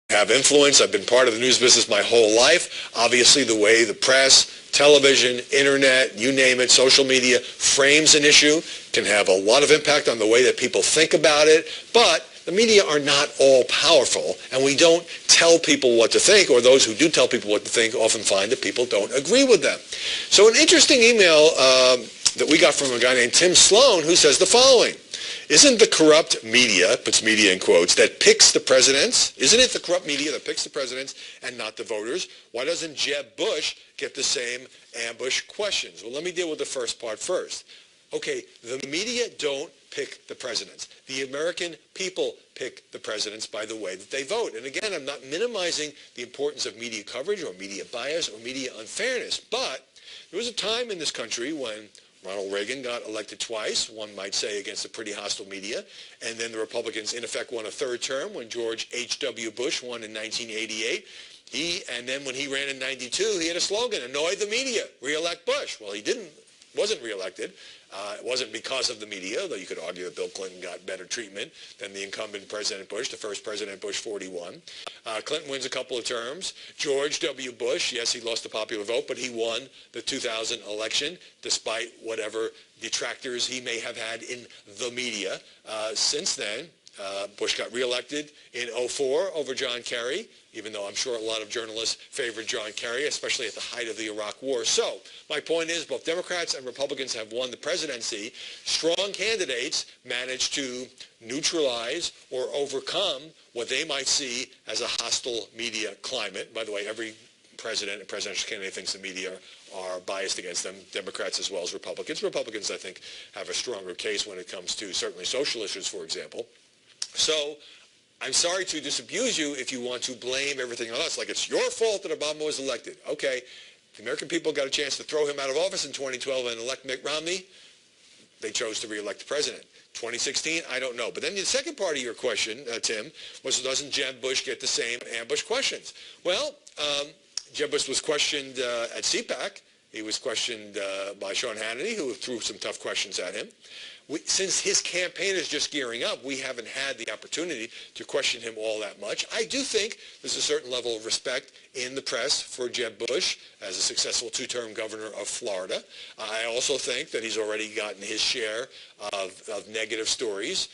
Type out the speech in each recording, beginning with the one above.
have influence. I've been part of the news business my whole life. Obviously, the way the press, television, internet, you name it, social media frames an issue can have a lot of impact on the way that people think about it. But the media are not all powerful, and we don't tell people what to think, or those who do tell people what to think often find that people don't agree with them. So an interesting email that we got from a guy named Tim Sloan, who says the following: isn't the corrupt media, puts media in quotes, that picks the presidents, isn't it the corrupt media that picks the presidents and not the voters? Why doesn't Jeb Bush get the same ambush questions? Well, let me deal with the first part first. Okay, the media don't pick the presidents. The American people pick the presidents by the way that they vote. And again, I'm not minimizing the importance of media coverage or media bias or media unfairness, but there was a time in this country when Ronald Reagan got elected twice, one might say against a pretty hostile media, and then the Republicans in effect won a third term when George H.W. Bush won in 1988. And then when he ran in 92, he had a slogan: annoy the media, re-elect Bush. Well, he wasn't reelected. It wasn't because of the media, though you could argue that Bill Clinton got better treatment than the incumbent President Bush, the first President Bush 41. Clinton wins a couple of terms. George W. Bush, yes, he lost the popular vote, but he won the 2000 election, despite whatever detractors he may have had in the media. Since then, Bush got reelected in 2004 over John Kerry, even though I'm sure a lot of journalists favored John Kerry, especially at the height of the Iraq War. So my point is, both Democrats and Republicans have won the presidency. Strong candidates manage to neutralize or overcome what they might see as a hostile media climate. By the way, every president and presidential candidate thinks the media are biased against them, Democrats as well as Republicans. Republicans, I think, have a stronger case when it comes to certainly social issues, for example. So I'm sorry to disabuse you if you want to blame everything on us, like it's your fault that Obama was elected. Okay, the American people got a chance to throw him out of office in 2012 and elect Mitt Romney. They chose to re-elect the president. 2016, I don't know. But then the second part of your question, Tim, was doesn't Jeb Bush get the same ambush questions? Well, Jeb Bush was questioned at CPAC. He was questioned by Sean Hannity, who threw some tough questions at him. Since his campaign is just gearing up, we haven't had the opportunity to question him all that much. I do think there's a certain level of respect in the press for Jeb Bush as a successful two-term governor of Florida. I also think that he's already gotten his share of negative stories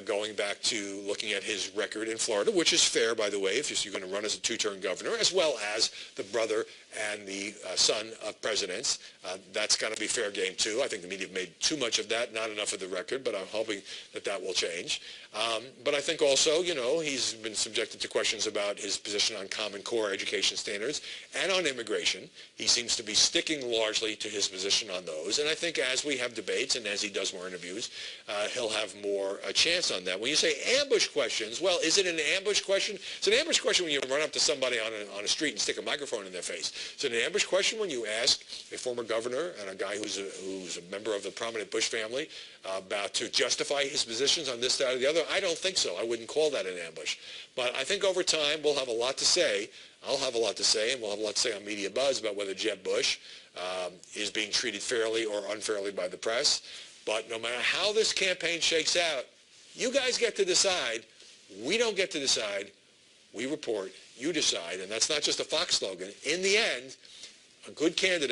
going back to looking at his record in Florida, which is fair, by the way, if you're going to run as a two-term governor, as well as the brother and the son of presidents. That's got to be fair game, too. I think the media have made too much of that, not enough of the record, but I'm hoping that that will change. But I think also, you know, he's been subjected to questions about his position on Common Core education standards and on immigration. He seems to be sticking largely to his position on those. And I think as we have debates and as he does more interviews, he'll have more a chance on that. When you say ambush questions, well, is it an ambush question? It's an ambush question when you run up to somebody on a street and stick a microphone in their face. It's an ambush question when you ask a former governor and a guy who's a member of the prominent Bush family about to justify his positions on this, that, or the other. I don't think so. I wouldn't call that an ambush. But I think over time we'll have a lot to say. I'll have a lot to say, and we'll have a lot to say on media buzz about whether Jeb Bush is being treated fairly or unfairly by the press. But no matter how this campaign shakes out, you guys get to decide. We don't get to decide. We report. You decide. And that's not just a Fox slogan. In the end, a good candidate